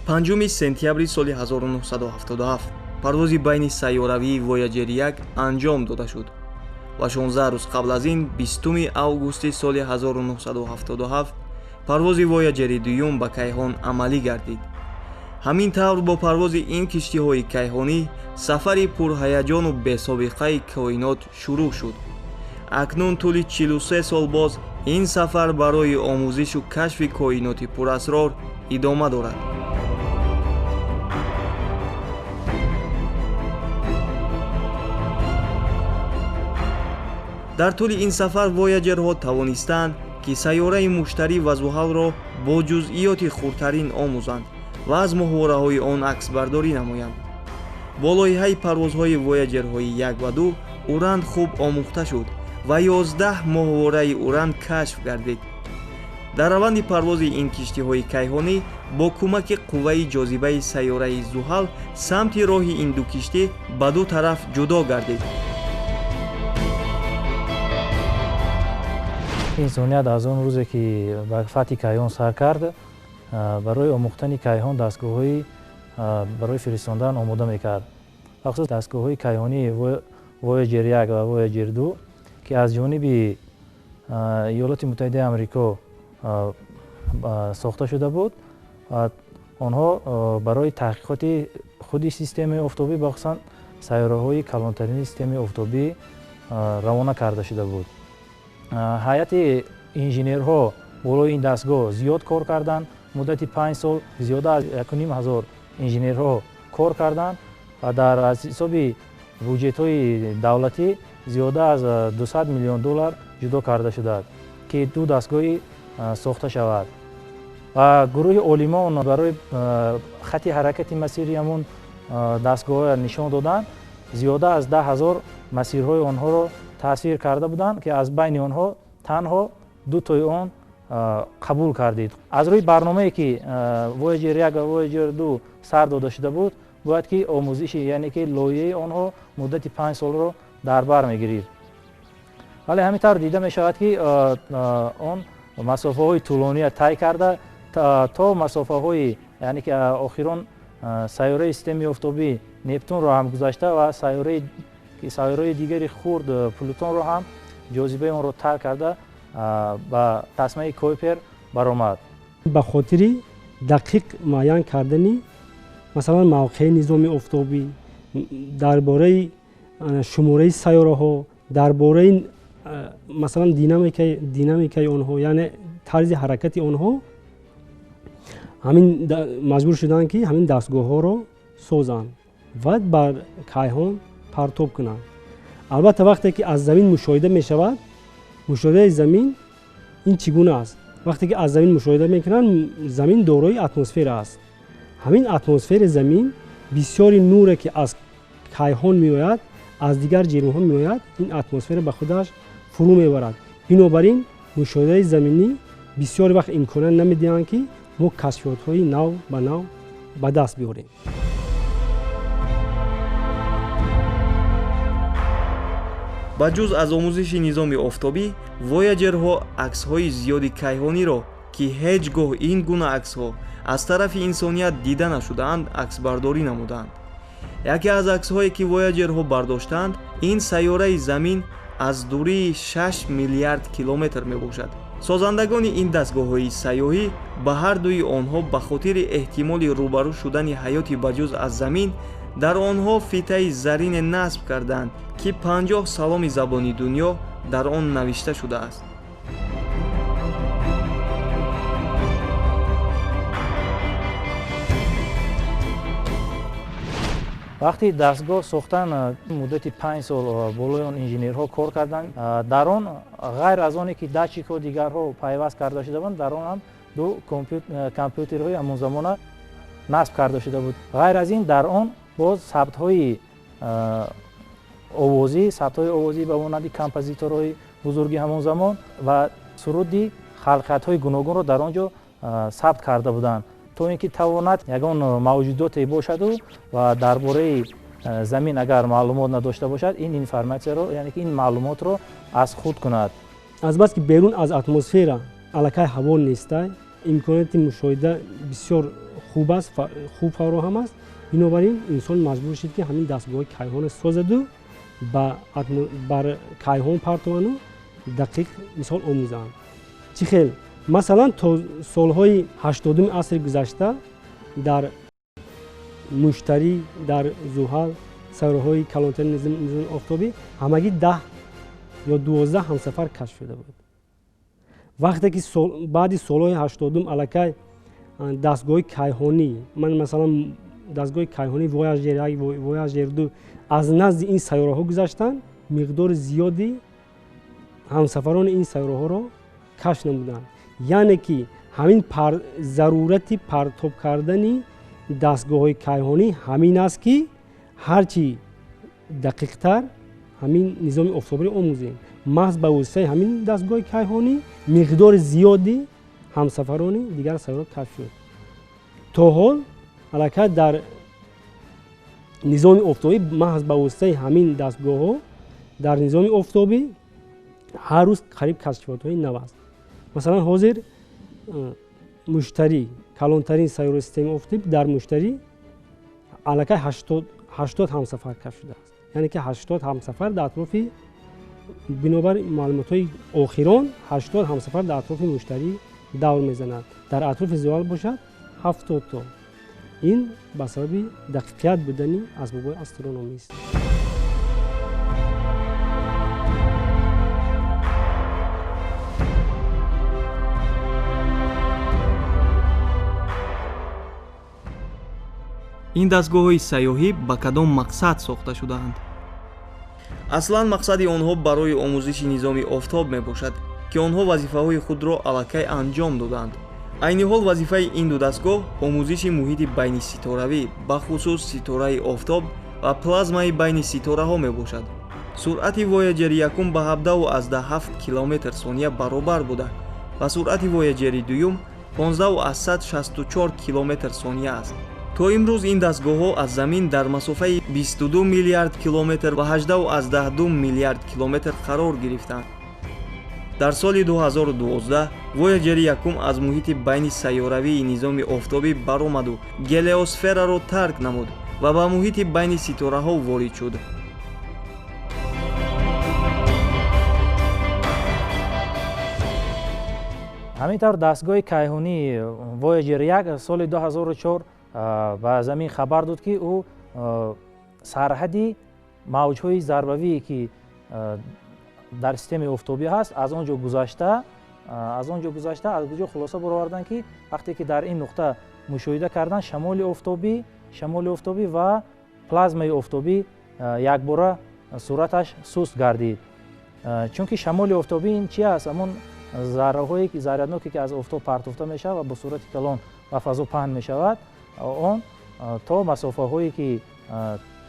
5 сентябри соли 1977 парвози байни сайёравии Воячер 1 анҷом дода шуд ва 16 рӯз қабл аз ин 20 августи соли 1977 парвози Воячери 2 ба Кайҳон амалӣ гардид. ҳамин тавр бо парвози ин киштиҳои кайҳонӣ сафари пурҳаяҷону бесобиқаи коинот шурӯъ шуд. акнун тӯли 43 сол боз ин сафар барои омӯзишу кашфи коиноти пурасрор идома дорад. дар тӯли ин сафар вояҷерҳо тавонистанд ки сайёраи муштарӣ ва зуҳалро бо ҷузъиёти хурдтарин омӯзанд ва аз моҳвораҳои он аксбардорӣ намоянд. бо лоиҳаи парвозҳои вояҷерҳои 1 ва 2 уранд хуб омӯхта шуд ва 11 моҳвораи уранд кашф гардид. дар раванди парвози ин киштиҳои кайҳонӣ бо кӯмаки қувваи ҷозибаи сайёраи зуҳал самти роҳи ин ду киштӣ ба ду тараф ҷудо гардид. инсоният аз он рӯзе ки ба фатҳи Кайҳон сар кард, барои омӯхтани Кайҳон дастгоҳҳои барои фиристодан омода мекард. махсус дастгоҳҳои кайҳонии Воячер 1 ва Воячер 2 ки аз ҷониби Иёлоти Муттаҳидаи Амрико сохта шуда буд. онҳо барои таҳқиқоти худи системаи офтобӣ бахусан сайёраҳои калонтарини системаи офтобӣ равона карда шуда буд. ҳайати инженерҳо болои ин дастгоҳ зиёд кор карданд. муддати 5 сол зиёда аз 1500 инженерҳо кор карданд ва дар аз ҳисоби буҷетҳои давлатӣ зиёда аз $200 миллион ҷудо карда шудааст ки ду дастгоҳи сохта шавад. ва гурӯҳи олимон барои хати ҳаракати масири ҳамон дастгоҳҳоро нишон доданд. зиёда аз 10,000 масирҳои онҳоро таъсир карда буданд ки аз байни онҳо танҳо дутои он қабул кардид. аз рӯи барномае ки Воячер 1 ва Воячер 2 сар дода шуда буд, бояд ки омӯзиши яъне ки лоиҳаи онҳо муддати 5 солро дар бар мегирид. вале ҳамин тавр дида мешавад ки он масофаҳои тӯлония тай карда то масофаҳои яъне ки охирон сайёраи системаи офтобӣ Нептунро ҳам гузашта ва сайёраи дигари хурд Плутонро ҳам ҷозибаи онро тарк карда ба тасмаи Койпер баромад. ба хотири дақиқ муайян кардани масалан мавқеи низоми офтобӣ, дарбораи шумораи сайёраҳо, дарбораи масалан динамикаи онҳо, яъне тарзи ҳаракати онҳо, ҳамин маҷбур шуданд ки ҳамин дастгоҳҳоро созанд ва бар Кайҳон партоб кунанд. албатта вақте ки аз замин мушоҳида мешавад, мушоҳидаи замин ин чӣ гуна аст? вақте ки аз замин мушоҳида мекунанд, замин дорои атмосфера аст. ҳамин атмосфери замин бисёри нуре ки аз Кайҳон меояд, аз дигар ҷирмҳо меояд, ин атмосфера ба худаш фурӯ мебарад. бинобар ин мушоҳидаи заминӣ бисёри вақт имконат намедиҳанд ки мо кашфиётҳои нав ба даст биёрем. ба ҷуз аз омӯзиши низоми офтобӣ, вояҷерҳо аксҳои зиёди кайҳониро ки ҳеҷ гоҳ ин гуна аксҳо аз тарафи инсоният дида нашудаанд, аксбардорӣ намуданд. яке аз аксҳое ки вояҷерҳо бардоштанд, ин сайёраи замин аз дурии 6 миллиард километр мебошад. созандагони ин дастгоҳҳои сайёҳӣ ба ҳар дуи онҳо ба хотири эҳтимоли рӯбарӯ шудани ҳаёти баҷуз аз замин дар онҳо фитаи зарине насб карданд ки 50 саломи забони дунё дар он навишта шудааст. вақти дастгоҳ сохтан муддати 5 сол болои он инженерҳо кор карданд. дар он ғайр аз оне ки датчикҳо дигарҳо пайваст карда шуда буданд, дар он ҳам ду компютерҳои ҳамонзамона насб карда шуда буд. ғайр аз ин дар он боз сабтҳои овозӣ ба монанди композиторҳои бузурги ҳамон замон ва суруди халқиятҳои гуногунро дар он ҷо сабт карда буданд, то ин ки тавонад ягон мавҷудоте бошаду ва дар бораи замин агар маълумот надошта бошад, ин информатсияро, яъне ки ин маълумотро аз худ кунад. азбаски берун аз атмосфера аллакай ҳаво нестай, имконоти мушоҳида бисёр خوب فراهم است. بنابراین انسان مجبور شد که همین دستگاه کیهان سازد و بر کیهان پرتوانو دقیق مثال آموزند. چی خیل مثلا تا سالهای 80 عصر گذشته در مشتری، در زحل، سیاره‌های کلانتر نظام آفتابی همگی 10 یا 12 همسفر کشف شده بود. وقتی که بعد سالهای 80 الکی دستگاه کیهانی، من مثلا دستگاه کیهانی واژر 1 واژر 2 از نزد این سیاره ها گذشتن، مقدار زیادی همسفران این سیاره ها را کشف نمودند. یعنی که همین ضرورت پرتاب کردن دستگاه های کیهانی همین است که هرچی دقیق تر همین نظام آفتابی را آموزیم. محض به واسطه همین دستگاه کیهانی مقدار زیادی همسفران دیگر سیاره کشف شد. تا حال الکی در نظام آفتابی محض به واسطه همین دستگاه ها در نظام آفتابی هر روز قریب کشفیات های نو است. مثلا حاضر مشتری کلانترین سیاره سیستم آفتابی در مشتری الکی 80 همسفر کشف شده است. یعنی که 80 همسفر در اطراف، بنابر معلومات های آخران 80 همسفر در اطراف مشتری دور میزند. در اطراف زحل باشد 70 تا. این به سبب دقیقیت بودن اسباب استرونومی است. این دستگاه‌های سیاحی با کدام مقصد ساخته شده‌اند؟ اصلاً مقصد آنها برای آموزش نظام آفتاب میباشد که آنها وظیفه‌های خود را الکی انجام دادند. عین حال وظیفه این دو دستگاه آموزش محیط بین ستاره‌وی به خصوص ستاره آفتاب و پلازمای بین ستاره‌ها میباشد. سرعت واyager 1 به 17.7 کیلومتر ثانیه برابر بوده و سرعت واyager 2 15.64 کیلومتر ثانیه است. تا امروز این دستگاه‌ها از زمین در مسافه 22 میلیارد کیلومتر و 18.2 میلیارد کیلومتر قرار گرفتند. در سال 2012 واyager 1 از محیط بین سیاره‌وی نظام آفتابی برآمد و گلیوسفر را ترک نمود و به محیط بین ستاره‌ها وارد شد. همینطور دستگاه کیهانی واyager 1 سال 2004 به زمین خبر داد که او سرحدی موج‌های ضربوی که در سیستم آفتابی هست از آنجا گذشته از کجا خلاصه برآوردند که وقتی که در این نقطه مشاهده کردن شمال آفتابی و پلازمای آفتابی یک باره صورتش سست گردید. چون که شمال آفتابی این چی است؟ همون ذره‌های ذره‌ناکی که از آفتاب پرتافته میشه و به صورت کلان و فضا پهن می شود، آن تا مسافه هایی که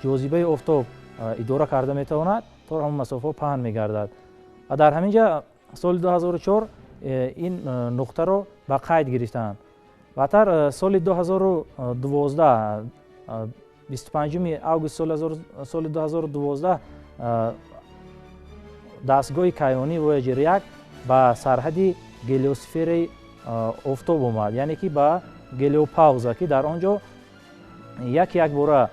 جاذبه آفتاب اداره کرده می تواند تا همون مسافه پهن می گردد. و در همین جا سال 2004 این نقطه را به قید گرفتند. و در سال 2012 25 آگوست سال 2012 دستگاه کیهانی واyager 1 به سرحد گلیوسفر آفتاب آمد، یعنی که به گلیوپاوزا که در آنجا یک باره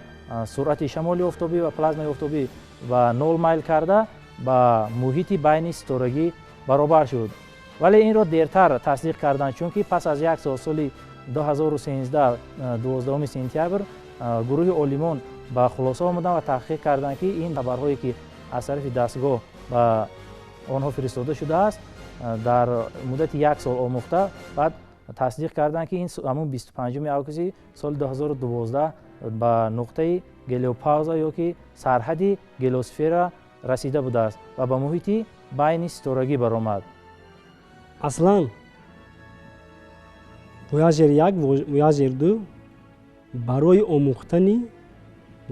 سرعت شمال آفتابی و پلازمای آفتابی و 0 میل کرده با محیط بین ستارگی برابر شد. ولی این را دیرتر تصدیق کردند، چون که پس از یک سال 2013 12 سپتامبر گروه عالمان به خلاصه آمدند و تحقیق کردند که این خبرهایی که از طرف دستگاه به آنها فرستاده شده است در مدت یک سال آموخته، بعد تصدیق کردند که این همون 25 آگوست سال 2012 به نقطه گلیوپاوزا یا که سرحد گلیوسفر رسیده بوده است و به محیط بین ستارگی برآمد. اصلا واyager 1 واyager 2 برای آموختن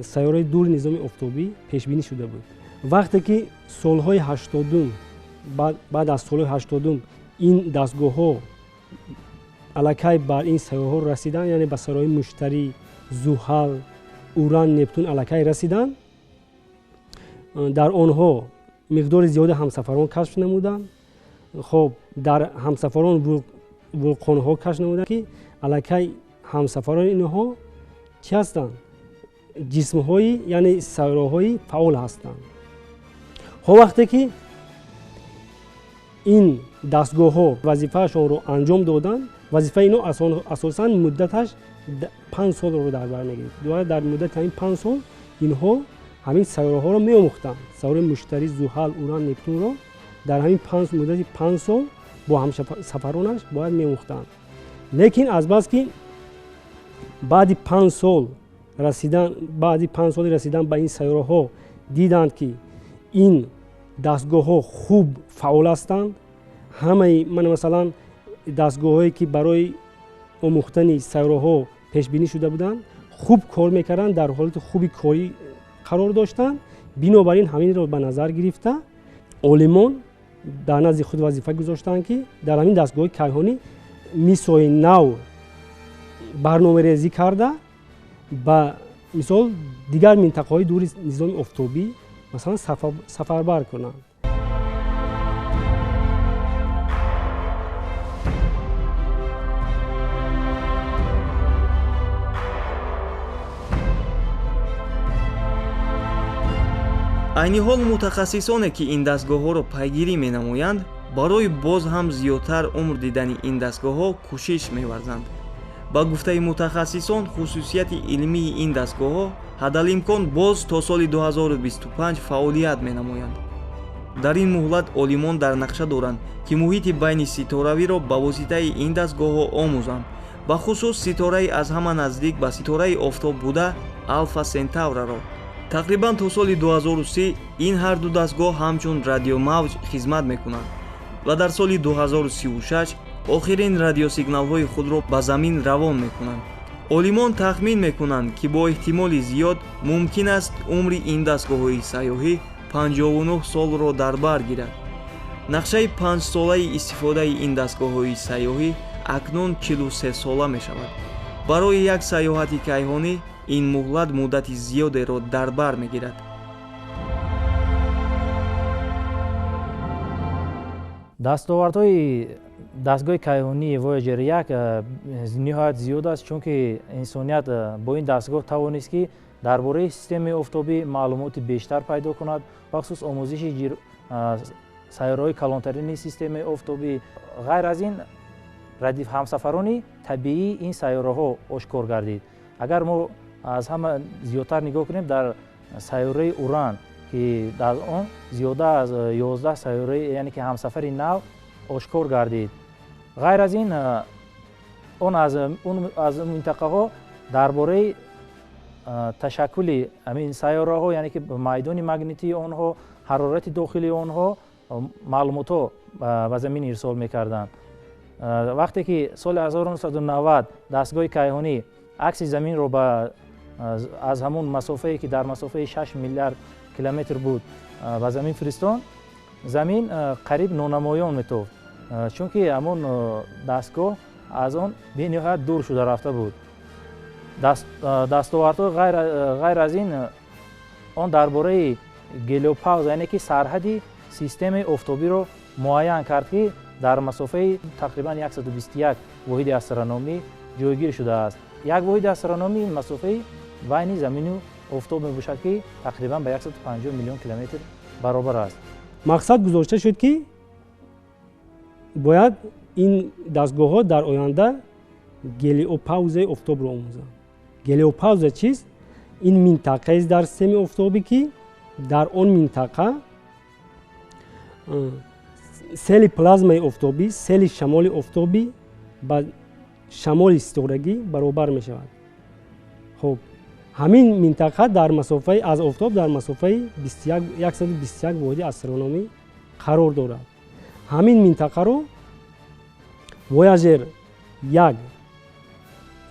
سیاره دور نظام آفتابی پیش بینی شده بود. وقتی که سالهای 80 بعد از سالهای 80 این دستگاه ها الکی بر این سیاره ها رسیدن، یعنی به سیاره مشتری، زحل، اوران، نپتون الکی رسیدن، در آنها مقدار زیاد همسفران کشف نمودند. خب در همسفران ولکان ها کشف نمودند که الکی ҳамсафарон инҳо чӣ ҳастанд? ҷисмҳои яъне сайёраҳои фаъол ҳастанд. вақте ки ин дастгоҳҳо вазифаашонро анҷом доданд, вазифаи инҳо асосан муддаташ 5 солро дар бар мегирад. дар муддати ҳамин 5 сол инҳо ҳамин сайёраҳоро меомӯхтанд. сайёраи муштарӣ, зуҳал, уран, нептунро дар ҳамин муддати 5 сол бо ҳамсафаронаш бояд меомӯхтанд. лекин азбаски баъди 5 соли расидан ба ин сайёраҳо диданд ки ин дастгоҳҳо хуб фаъол ҳастанд. ҳамаи масалан дастгоҳҳое ки барои омӯхтани сайёраҳо пешбинӣ шуда буданд хуб кор мекарданд, дар ҳолати хуби корӣ қарор доштанд. бинобар ин ҳаминро ба назар гирифта олимон дар назди худ вазифа гузоштанд ки дар ҳамин дастгоҳи кайҳонӣ мисои нав барномарезӣ карда ба мисол дигар минтақаҳои дури низоми офтобӣ масалан сафарбар кунанд. айни ҳол мутахассисоне ки ин дастгоҳҳоро пайгирӣ менамоянд барои боз ҳам зиёдтар умр дидани ин дастгоҳҳо кӯшиш меварзанд. ба гуфтаи мутахассисон хусусияти илмии ин дастгоҳҳо ҳадалимкон боз то соли 2025 фаъолият менамоянд. дар ин муҳлат олимон дар нақша доранд ки муҳити байни ситоравиро ба воситаи ин дастгоҳҳо омӯзанд. ба хусус ситораи аз ҳама наздик ба ситораи офтоб буда алфа сентавраро. тақрибан то соли 2030 ин ҳарду дастгоҳ ҳамчун радиомавҷ хизмат мекунанд ва дар соли 2036 охирин радиосигналҳои худро ба замин равон мекунанд. олимон тахмин мекунанд ки бо эҳтимоли зиёд мумкин аст умри ин дастгоҳҳои сайёҳӣ 59 солро дар бар гирад. нақшаи 5-солаи истифодаи ин дастгоҳҳои сайёҳӣ акнун 43 сола мешавад. барои як сайёҳати кайҳонӣ ин муҳлат муддати зиёдеро дар бар мегирад. дастовардҳои дастгоҳи кайҳонии Воячер 1 ниҳоят зиёд аст, чунки инсоният бо ин дастгоҳ тавонист ки дар бораи системаи офтобӣ маълумоти бештар пайдо кунад, бахусус омӯзиши сайёраҳои калонтарини системаи офтобӣ. ғайр аз ин радиф ҳамсафарони табиии ин сайёраҳо ошкор гардид. агар мо аз ҳама зиёдтар нигоҳ кунем дар сайёраи уран ки дар он зиёда аз 11 сайёраи яъне ки ҳамсафари нав ошкор гардид. ғайр аз ин аз минтақаҳо дар бораи ташаккули ҳамин сайёраҳо яъне ки майдони магнитии онҳо, ҳарорати дохили онҳо маълумотҳо ба замин ирсол мекарданд. вақте ки соли 1990 дастгоҳи кайҳонӣ акси заминро аз ҳамон масофае ки дар масофаи 6 миллиард километр буд ба замин фиристон, замин қариб нонамоён метофт, чунки ҳамон дастгоҳ аз он бениҳоят дур шуда рафта буд. дастовардҳо ғайр аз ин он дар бораи гелиопауза яъне ки сарҳади системаи офтобиро муайян кард ки дар масофаи тақрибан 121 воҳиди астрономӣ ҷойгир шудааст. як воҳиди астрономӣ масофаи байни замину офтоб мебошад ки тақрибан ба 150 миллион километр баробар аст. мақсад гузошта шуд ки бояд ин дастгоҳҳо дар оянда гелиопаузаи офтобро омӯзанд. гелиопауза чист? ин минтақаест дар системаи офтобӣ ки дар он минтақа сели плазмаи офтобӣ, сели шамоли офтобӣ ба шамоли ситорагӣ баробар мешавад. хоб ҳамин минтақа дар масофаи аз офтоб дар масофаи 121 воҳиди астрономӣ қарор дорад. ҳамин минтақаро Воячер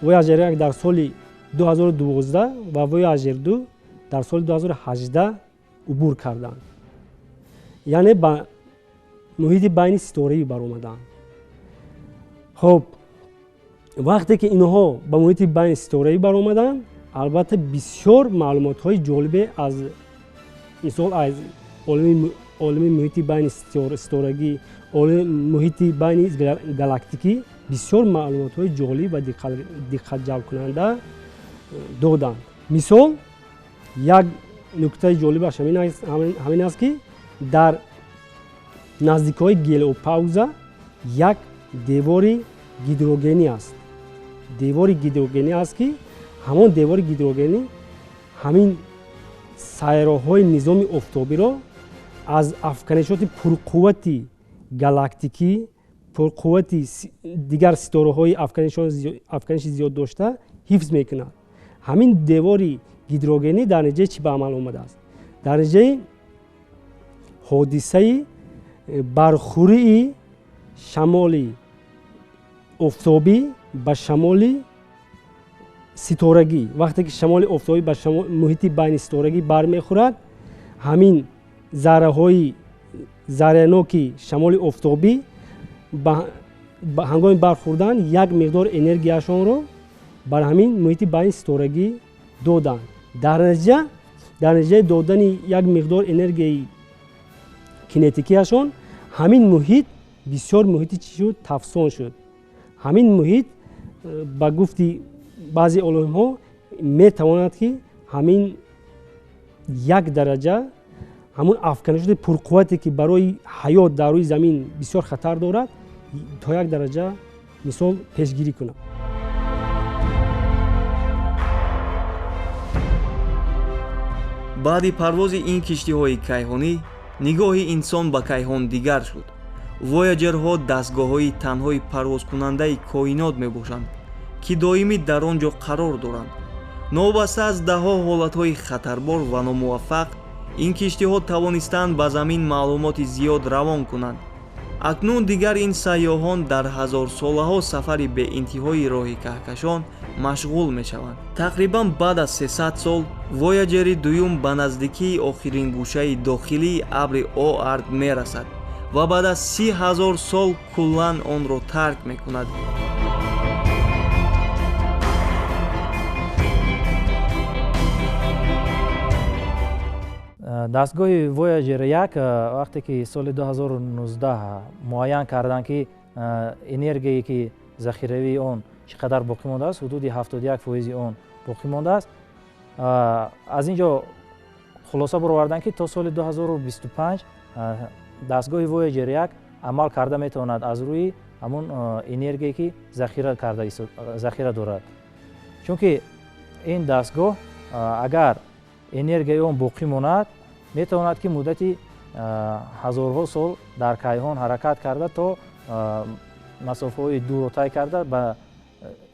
1 дар соли 2012 ва Воячер 2 дар соли 2018 убур карданд. яъне ба муҳити байни ситораӣ баромаданд. хоб вақте ки инҳо ба муҳити байни ситораӣ баромаданд, албатта бисёр маълумотҳои ҷолибе аз мисол аз олими муҳити байни ситорагӣ, олими муҳити байни галактикӣ бисёр маълумотҳои ҷолиб ва диққатҷалбкунанда доданд. мисол як нуктаи ҷолибаш ҳамин аст ки дар наздикҳои гелиопауза як девори гидрогенӣ аст. девори гидрогенӣ аст ки ҳамон девори гидрогенӣ ҳамин сайёраҳои низоми офтобиро аз афканишоти пурқуввати галактикӣ, пурқуввати дигар ситораҳои афканиши зиёддошта ҳифз мекунад. ҳамин девори гидрогенӣ дар натиҷаи чӣ ба амал омадааст? дар натиҷаи ҳодисаи бархӯрии шамоли офтобӣ ба шамоли ситорагӣ. вақте ки шамоли офтобӣ ба муҳити байни ситорагӣ бармехӯрад, ҳамин зарраҳои заряноки шамоли офтобӣ ба ҳангоми бархӯрдан як миқдор энергияшонро бар ҳамин муҳити байни ситорагӣ доданд. дар натиҷаи додани як миқдор энергияи кинетикияшон ҳамин муҳит бисёр муҳити чӣ шуд? тафсон шуд. ҳамин муҳит ба гуфти баъзе олимҳо метавонад ки ҳамин як дараҷа ҳамон афканишоти пурқуввате ки барои ҳаёт дар рӯи замин бисёр хатар дорад, то як дараҷа мисол пешгирӣ кунад. баъди парвози ин киштиҳои кайҳонӣ нигоҳи инсон ба кайҳон дигар шуд. вояҷерҳо дастгоҳҳои танҳои парвозкунандаи коинот мебошанд, ки доимӣ дар он ҷо қарор доранд. новаста аз даҳҳо ҳолатҳои хатарбор ва номуваффақ, ин киштиҳо тавонистанд ба замин маълумоти зиёд равон кунанд. акнун дигар ин сайёҳон дар ҳазорсолаҳо сафари беинтиҳои роҳи каҳкашон машғул мешаванд. тақрибан баъд аз 300 сол вояҷери дуюм ба наздикии охирин гӯшаи дохилии абри оард мерасад ва баъд аз 30 000 сол куллан онро тарк мекунад. дастгоҳи Вояҷер 1 вақте ки соли 2019 муайян карданд ки энергияе ки захиравии он чӣ қадар боқӣ мондааст, ҳудуди 71% он боқӣ мондааст. аз ин ҷо хулоса бароварданд ки то соли 2025 дастгоҳи Вояҷер 1 амал карда метавонад аз рӯи ҳамон энергияе ки захира дорад. чунки ин дастгоҳ агар энергияи он боқӣ монад, метавонад ки муддати ҳазорҳо сол дар кайҳон ҳаракат карда то масофаҳои дурро тай карда ба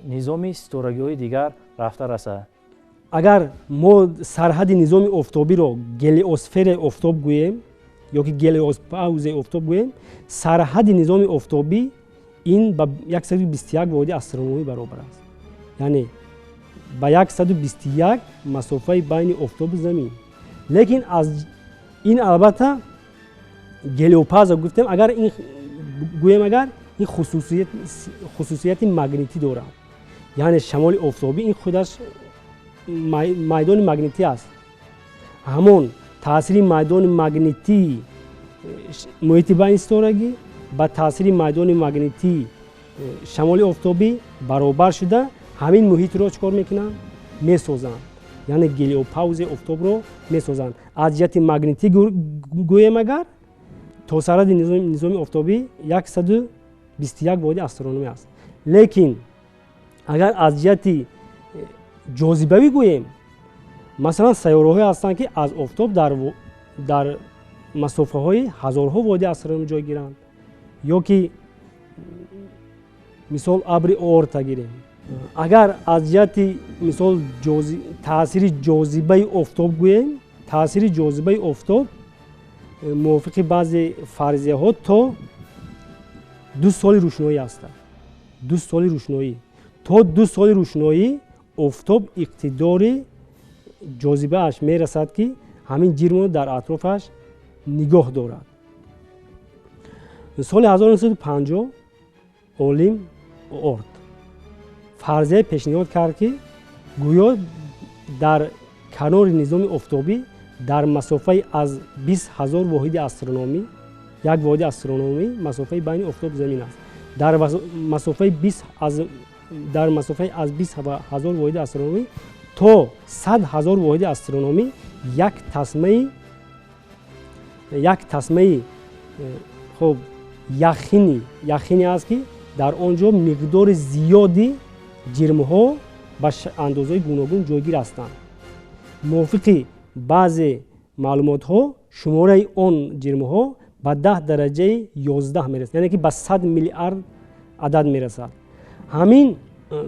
низоми ситорагиҳои дигар рафта расад. агар мо сарҳади низоми офтобиро гелиосфераи офтоб гӯем ё ки гелиопаузаи офтоб гӯем, сарҳади низоми офтобӣ ин ба 121 воҳиди астрономӣ баробар аст. яъне ба 121 масофаи байни офтобу замин. лекин аз ин албатта гелиопауза гуфтем, агар ин гӯем, агар ин хусусияти магнитӣ дорад. яъне шамоли офтобӣ ин худаш майдони магнитӣ аст. ҳамон таъсири майдони магнитии муҳити байни ситорагӣ ба таъсири майдони магнитии шамоли офтобӣ баробар шуда ҳамин муҳитро чикор мекунанд? месозанд. яъне гелиопаузаи офтобро месозанд. аз ҷиҳати магнитӣ гӯем, агар то сарҳади низоми офтобӣ 121 воҳиди астрономӣ аст. лекин агар аз ҷиҳати ҷозибавӣ гӯем, масалан сайёраҳое ҳастанд ки аз офтоб дар масофаҳои ҳазорҳо воҳиди астрономӣ ҷойгиранд. ё ки мисол абри оорта гирем. агар аз ҷиҳати мисол таъсири ҷозибаи офтоб гӯем, таъсири ҷозибаи офтоб мувофиқи баъзе фарзияҳо то 2 соли рӯшноӣ аст. 2 соли рӯшноӣ. то 2 соли рӯшноӣ офтоб иқтидори ҷозибааш мерасад ки ҳамин ҷирмро дар атрофаш нигоҳ дорад. соли 1950 олим орд фарзия пешниҳод кард ки гӯё дар канори низоми офтобӣ дар масофаи аз 20 000 воҳиди астрономӣ, як воҳиди астрономӣ масофаи байни офтоб замин аст. дар масофаи 20 аз 20,000 воҳиди астрономӣ то 100,000 воҳиди астрономӣ як тасмаи хуб яхини аст ки дар он ҷо миқдори зиёди ҷирмҳо ба андозаи гуногун ҷойгир ҳастанд. мувофиқи баъзе маълумотҳо шумораи он ҷирмҳо ба 10 дараҷаи 11 мерасад, яъне ки ба 100 миллиард адад мерасад. ҳамин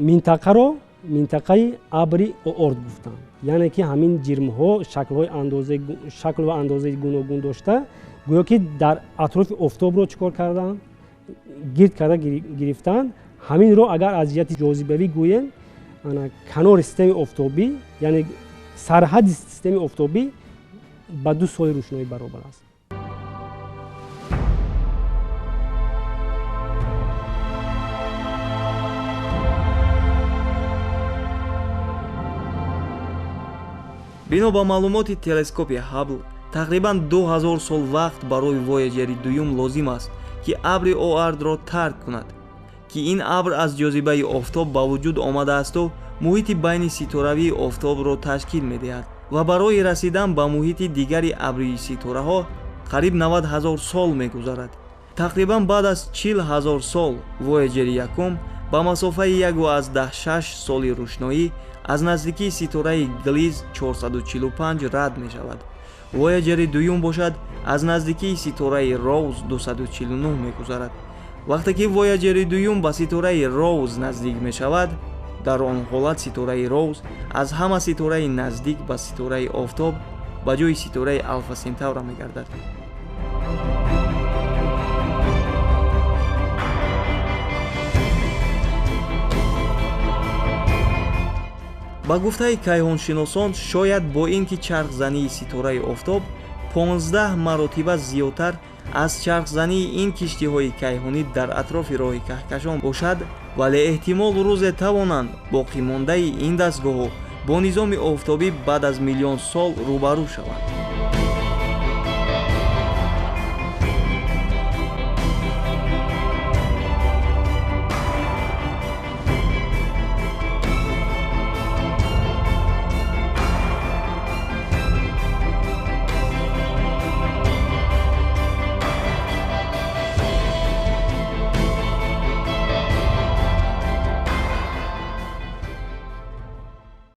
минтақаро минтақаи абри оорд гуфтанд, яъне ки ҳамин ҷирмҳо шакл ва андозаи гуногун дошта гӯё ки дар атрофи офтобро чикор карданд, гирд карда гирифтанд. ҳаминро агар аз ҷиҳати ҷозибавӣ гӯем, канори системаи офтобӣ, яъне сарҳади системаи офтобӣ ба 2 соли рӯшноӣ баробар аст. бино ба маълумоти телескопи ҳабл, тақрибан 2000 сол вақт барои вояҷери дуюм лозим аст ки абри оардро тарк кунад, ки ин абр аз ҷозибаи офтоб ба вуҷуд омадаасту муҳити байни ситоравии офтобро ташкил медиҳад ва барои расидан ба муҳити дигари абрии ситораҳо қариб 90,000 сол мегузарад. Тақрибан баъд аз 40,000 сол вояҷери якум ба масофаи 1,6 соли рӯшноӣ аз наздикии ситораи глиз 445 рад мешавад. вояҷери дуюм бошад аз наздикии ситораи роуз 249 мегузарад. вақте ки вояҷери дуюм ба ситораи роуз наздик мешавад, дар он ҳолат ситораи роуз аз ҳама ситораи наздик ба ситораи офтоб ба ҷои ситораи алфа сентавра мегардад. ба гуфтаи кайҳоншиносон, шояд бо ин ки чархзании ситораи офтоб 15 маротиба зиёдтар аз чархзании ин киштиҳои кайҳонӣ дар атрофи роҳи каҳкашон бошад, вале эҳтимол рӯзе тавонанд боқимондаи ин дастгоҳҳо бо низоми офтобӣ баъд аз миллион сол рӯбарӯ шаванд.